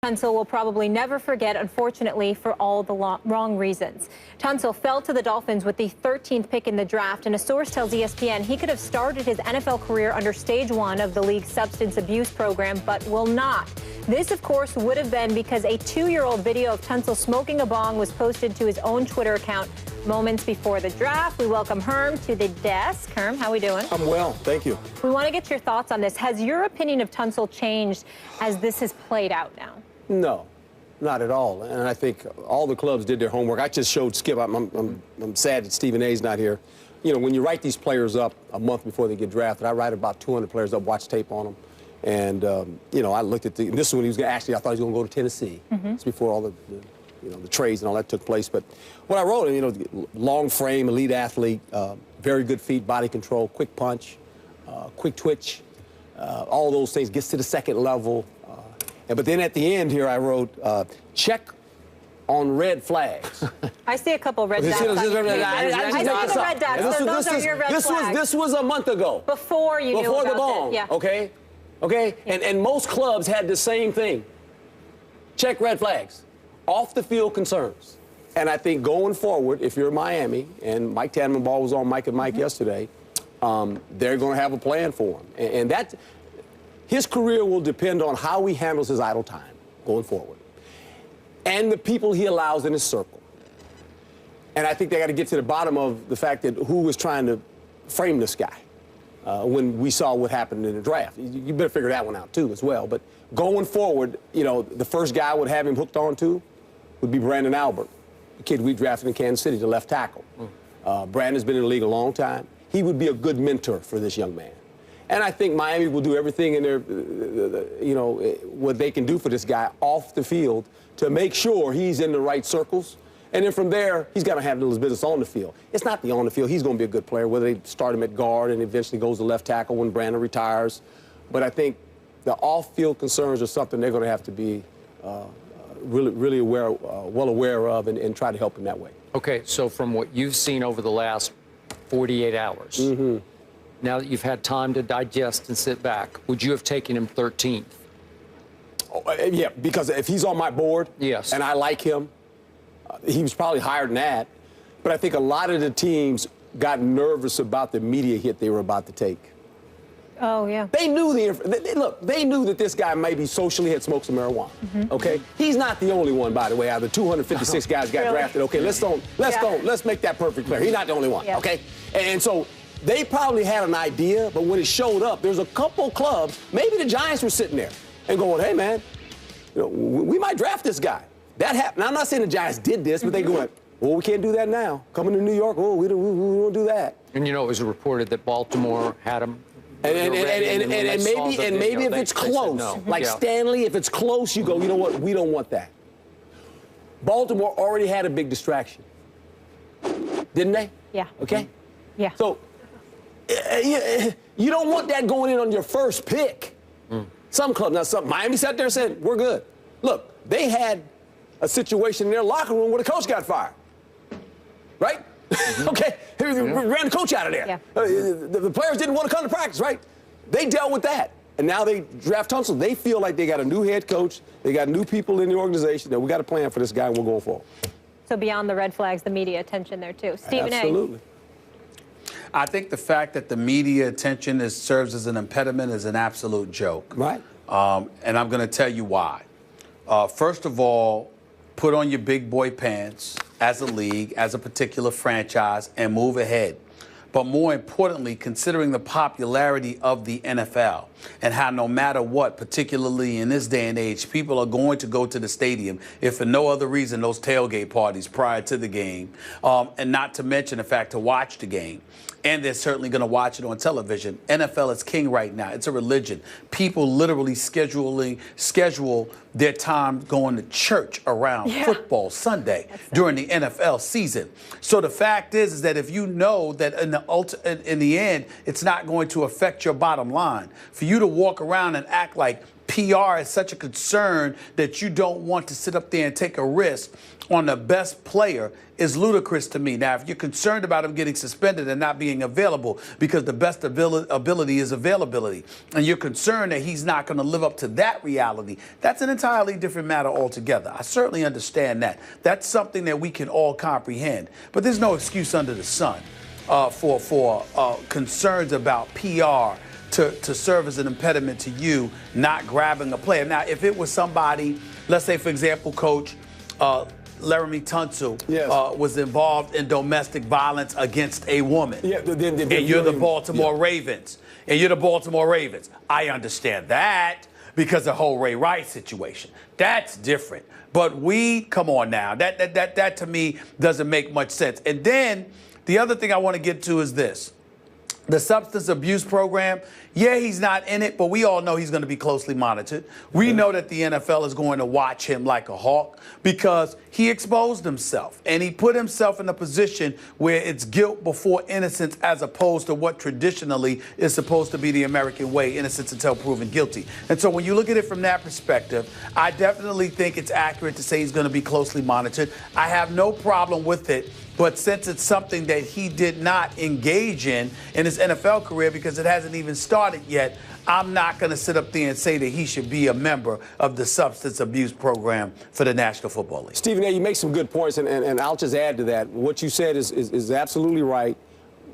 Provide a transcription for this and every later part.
Tunsil will probably never forget, unfortunately, for all the wrong reasons. Tunsil fell to the Dolphins with the 13th pick in the draft, and a source tells ESPN he could have started his NFL career under stage 1 of the league's substance abuse program, but will not. This, of course, would have been because a 2-year-old video of Tunsil smoking a bong was posted to his own Twitter account moments before the draft. We welcome Herm to the desk. Herm, how are we doing? I'm well, thank you. We want to get your thoughts on this. Has your opinion of Tunsil changed as this has played out now? No, not at all. And I think all the clubs did their homework. I just showed Skip. I'm sad that Stephen A's not here. You know, when you write these players up a month before they get drafted, I write about 200 players up, watch tape on them. And, you know, I looked at this is when he was actually, I thought he was going to go to Tennessee. It's before all the trades and all that took place. But what I wrote, you know, long frame, elite athlete, very good feet, body control, quick punch, quick twitch, all those things, gets to the second level. But then at the end here, I wrote, check on red flags. I see a couple red dots. I see the red dots. Those are your red flags. This was a month ago. Before you knew about the bong, yeah. Okay? Okay? Yeah. And most clubs had the same thing. Check red flags. Off the field concerns. And I think going forward, if you're Miami, and Mike Tannenbaum was on Mike and Mike yesterday, they're going to have a plan for him. And that, his career will depend on how he handles his idle time going forward and the people he allows in his circle. And I think they got to get to the bottom of the fact that who was trying to frame this guy when we saw what happened in the draft. You better figure that one out, too, as well. But going forward, you know, the first guy I would have him hooked on to would be Brandon Albert, the kid we drafted in Kansas City, the left tackle. Brandon's been in the league a long time. He would be a good mentor for this young man. And I think Miami will do everything in their, you know, what they can do for this guy off the field to make sure he's in the right circles. And then from there, he's got to handle his business on the field. It's not the on the field. He's going to be a good player, whether they start him at guard and eventually goes to left tackle when Brandon retires. But I think the off-field concerns are something they're going to have to be really aware, well aware of and try to help him that way. Okay, so from what you've seen over the last 48 hours, now that you've had time to digest and sit back, would you have taken him 13th? Oh, yeah, because if he's on my board and I like him, he was probably higher than that. But I think a lot of the teams got nervous about the media hit they were about to take. Oh, yeah. They knew they knew that this guy maybe socially had smoked some marijuana. Okay? He's not the only one, by the way. Out of the 256 guys got drafted. Okay, let's make that perfect clear. He's not the only one. Okay? And so they probably had an idea, but when it showed up, there's a couple clubs, maybe the Giants were sitting there and going, hey, man, you know, we might draft this guy. That happened. Now, I'm not saying the Giants did this, but they go, well, we can't do that now. Coming to New York, oh, we don't do that. And, you know, it was reported that Baltimore had him. And maybe if it's close, like Stanley, if it's close, you go, you know what, we don't want that. Baltimore already had a big distraction, didn't they? Yeah. Okay? Yeah. So you don't want that going in on your first pick. Some clubs, now Miami sat there and said, we're good. Look, they had a situation in their locker room where the coach got fired, right? Okay, ran the coach out of there. Yeah. The players didn't want to come to practice, right? They dealt with that. And now they draft Tunsil. They feel like they got a new head coach. They got new people in the organization. That we got a plan for this guy, and we're going forward. So beyond the red flags, the media attention there, too. Stephen A. Absolutely. I think the fact that the media attention serves as an impediment is an absolute joke. Right. And I'm going to tell you why. First of all, put on your big boy pants as a league, as a particular franchise, and move ahead. But more importantly, considering the popularity of the NFL and how no matter what, particularly in this day and age, people are going to go to the stadium, if for no other reason, those tailgate parties prior to the game, and not to mention the fact to watch the game. And they're certainly going to watch it on television. NFL is king right now. It's a religion. People literally schedule their time going to church around football Sunday during the NFL season. So the fact is that if you know that in the end, it's not going to affect your bottom line, for you to walk around and act like PR is such a concern that you don't want to sit up there and take a risk on the best player is ludicrous to me. Now, if you're concerned about him getting suspended and not being available because the best ability is availability, and you're concerned that he's not going to live up to that reality, that's an entirely different matter altogether. I certainly understand that. That's something that we can all comprehend. But there's no excuse under the sun for concerns about PR to serve as an impediment to you not grabbing a player. Now, if it was somebody, let's say, for example, Coach, Laremy Tunsil was involved in domestic violence against a woman. Yeah, and you're the Baltimore Ravens. And you're the Baltimore Ravens. I understand that because the whole Ray Rice situation. That's different. But come on now. That to me doesn't make much sense. And then the other thing I want to get to is this. The substance abuse program, yeah, he's not in it, but we all know he's going to be closely monitored. We know that the NFL is going to watch him like a hawk because he exposed himself and he put himself in a position where it's guilt before innocence as opposed to what traditionally is supposed to be the American way, innocence until proven guilty. And so when you look at it from that perspective, I definitely think it's accurate to say he's going to be closely monitored. I have no problem with it. But since it's something that he did not engage in his NFL career because it hasn't even started yet, I'm not going to sit up there and say that he should be a member of the substance abuse program for the National Football League. Stephen A., you make some good points, and I'll just add to that. What you said is absolutely right,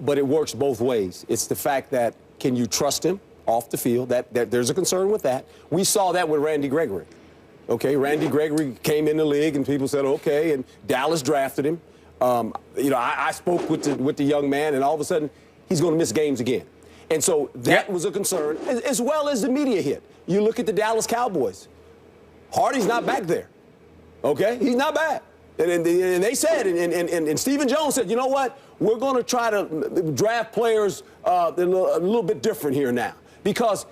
but it works both ways. It's the fact that can you trust him off the field? That there's a concern with that. We saw that with Randy Gregory. Okay, Randy Gregory came in the league, and people said, okay, and Dallas drafted him. I spoke with the young man, and all of a sudden, he's going to miss games again. And so that was a concern, as well as the media hit. You look at the Dallas Cowboys. Hardy's not back there. Okay? He's not back. And they said, and Stephen Jones said, you know what? We're going to try to draft players a little bit different here now. Because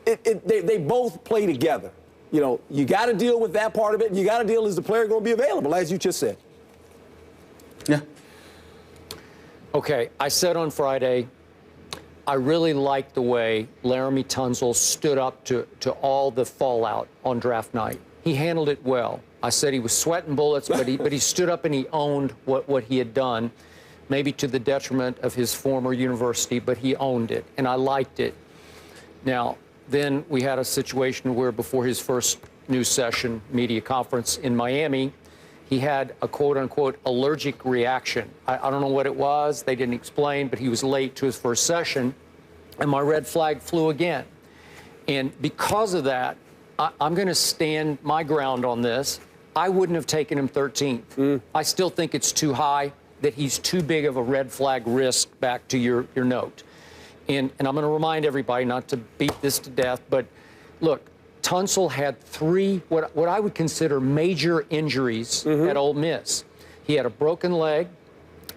they both play together. You know, you got to deal with that part of it, and you got to deal is the player going to be available, as you just said. Yeah. Okay, I said on Friday, I really liked the way Laremy Tunsil stood up to all the fallout on draft night. He handled it well. I said he was sweating bullets, but he stood up and he owned what he had done, maybe to the detriment of his former university, but he owned it, and I liked it. Now, then we had a situation where before his first news session, media conference in Miami, he had a quote-unquote allergic reaction. I don't know what it was. They didn't explain, but he was late to his first session, and my red flag flew again. And because of that, I'm going to stand my ground on this. I wouldn't have taken him 13th. I still think it's too high, that he's too big of a red flag risk, back to your note. And I'm going to remind everybody not to beat this to death, but look, Tunsil had three, what I would consider major injuries at Ole Miss. He had a broken leg,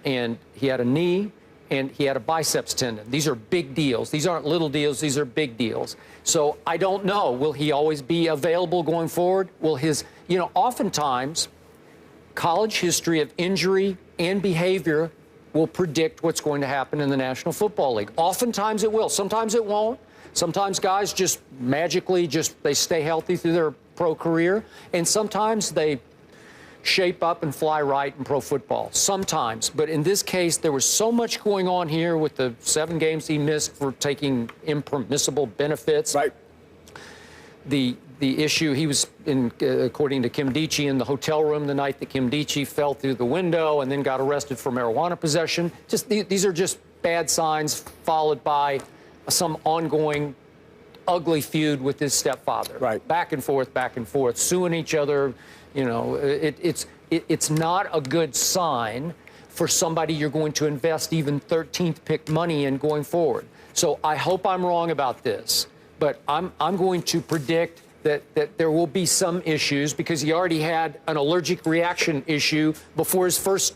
and he had a knee, and he had a biceps tendon. These are big deals. These aren't little deals. These are big deals. So I don't know. Will he always be available going forward? Will his, oftentimes, college history of injury and behavior will predict what's going to happen in the National Football League. Oftentimes it will. Sometimes it won't. Sometimes guys just magically they stay healthy through their pro career, and sometimes they shape up and fly right in pro football. Sometimes. But in this case, there was so much going on here with the 7 games he missed for taking impermissible benefits. Right. The issue, he was, according to Kim Dichie, in the hotel room the night that Kim Dichie fell through the window and then got arrested for marijuana possession. These are just bad signs, followed by some ongoing ugly feud with his stepfather. Right. Back and forth, suing each other. It's not a good sign for somebody you're going to invest even 13th pick money in going forward. So I hope I'm wrong about this, but I'm going to predict that there will be some issues, because he already had an allergic reaction issue before his first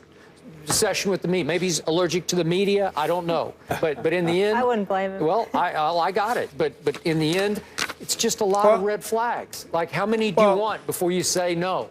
session with the media. Maybe he's allergic to the media. I don't know. But in the end, I wouldn't blame him. Well, I got it. But in the end, it's just a lot of red flags. Like, how many do you want before you say no?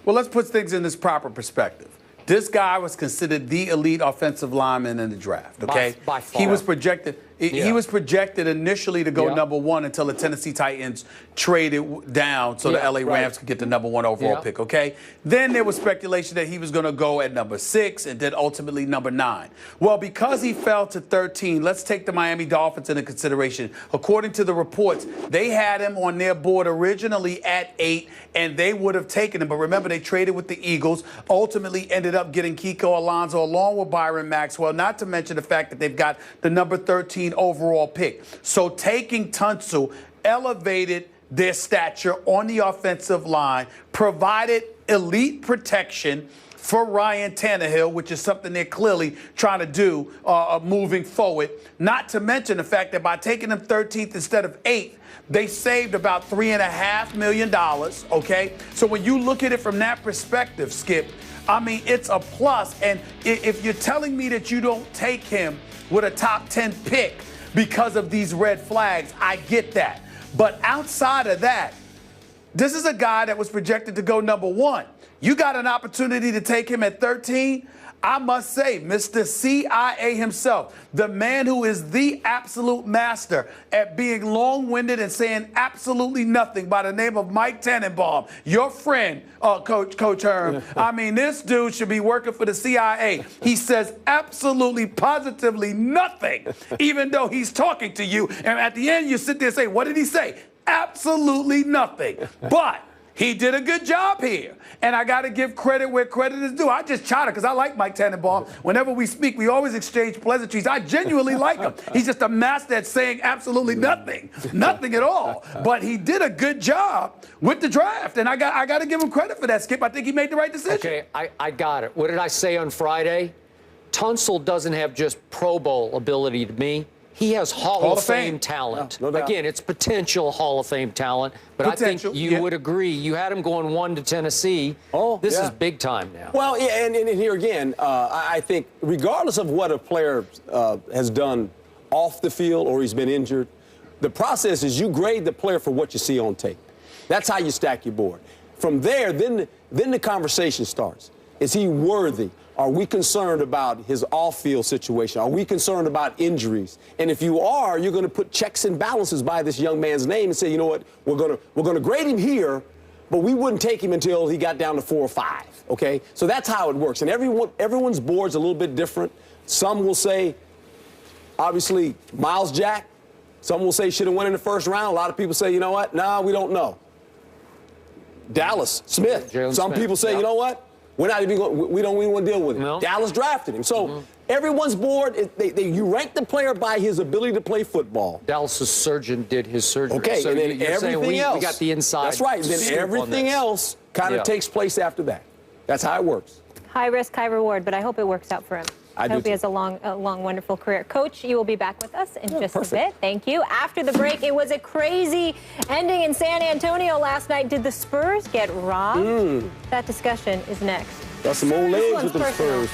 Well, let's put things in this proper perspective. This guy was considered the elite offensive lineman in the draft. Okay, by far. He was projected. He was projected initially to go number 1 until the Tennessee Titans traded down so the LA Rams could get the number 1 overall pick, okay? Then there was speculation that he was going to go at number 6 and then ultimately number 9. Well, because he fell to 13, let's take the Miami Dolphins into consideration. According to the reports, they had him on their board originally at 8, and they would have taken him. But remember, they traded with the Eagles, ultimately ended up getting Kiko Alonso along with Byron Maxwell, not to mention the fact that they've got the number 13 overall pick. So taking Tunsil elevated their stature on the offensive line, provided elite protection for Ryan Tannehill, which is something they're clearly trying to do moving forward. Not to mention the fact that by taking him 13th instead of 8th, they saved about $3.5 million, okay? So when you look at it from that perspective, Skip, I mean, it's a plus. And if you're telling me that you don't take him with a top 10 pick because of these red flags, I get that. But outside of that, this is a guy that was projected to go number 1. You got an opportunity to take him at 13. I must say, Mr. CIA himself, the man who is the absolute master at being long-winded and saying absolutely nothing, by the name of Mike Tannenbaum, your friend, Coach Herm. I mean, this dude should be working for the CIA. He says absolutely, positively nothing, even though he's talking to you. And at the end, you sit there and say, what did he say? Absolutely nothing. But he did a good job here. And I got to give credit where credit is due. I just chide because I like Mike Tannenbaum. Whenever we speak, we always exchange pleasantries. I genuinely like him. He's just a master at saying absolutely nothing. Nothing at all. But he did a good job with the draft. And I got to give him credit for that, Skip. I think he made the right decision. Okay, I got it. What did I say on Friday? Tunsil doesn't have just Pro Bowl ability to me. He has Hall of Fame talent. No doubt. Again, it's potential Hall of Fame talent, but I think you would agree. You had him going 1 to Tennessee. This is big time now. Well, yeah, and here again, I think regardless of what a player has done off the field or he's been injured, the process is you grade the player for what you see on tape. That's how you stack your board. From there, then the conversation starts. Is he worthy? Are we concerned about his off-field situation? Are we concerned about injuries? And if you are, you're going to put checks and balances by this young man's name and say, you know what, we're going to grade him here, but we wouldn't take him until he got down to 4 or 5. Okay, so that's how it works. And everyone's board's a little bit different. Some will say, obviously, Miles Jack. Some will say should have went in the first round. A lot of people say, you know what, nah, we don't know. Dallas Smith. Some people say, you know what? We're not even going. We don't even want to deal with him. Dallas drafted him. So everyone's board. You rank the player by his ability to play football. Dallas's surgeon did his surgery. Okay, so and then everything else. We got the inside. That's right. Then everything else kind of takes place after that. That's how it works. High risk, high reward, but I hope it works out for him. I hope he has a long, wonderful career. Coach, you will be back with us in just a bit. Thank you. After the break, it was a crazy ending in San Antonio last night. Did the Spurs get robbed? That discussion is next. Got some old legs with the Spurs.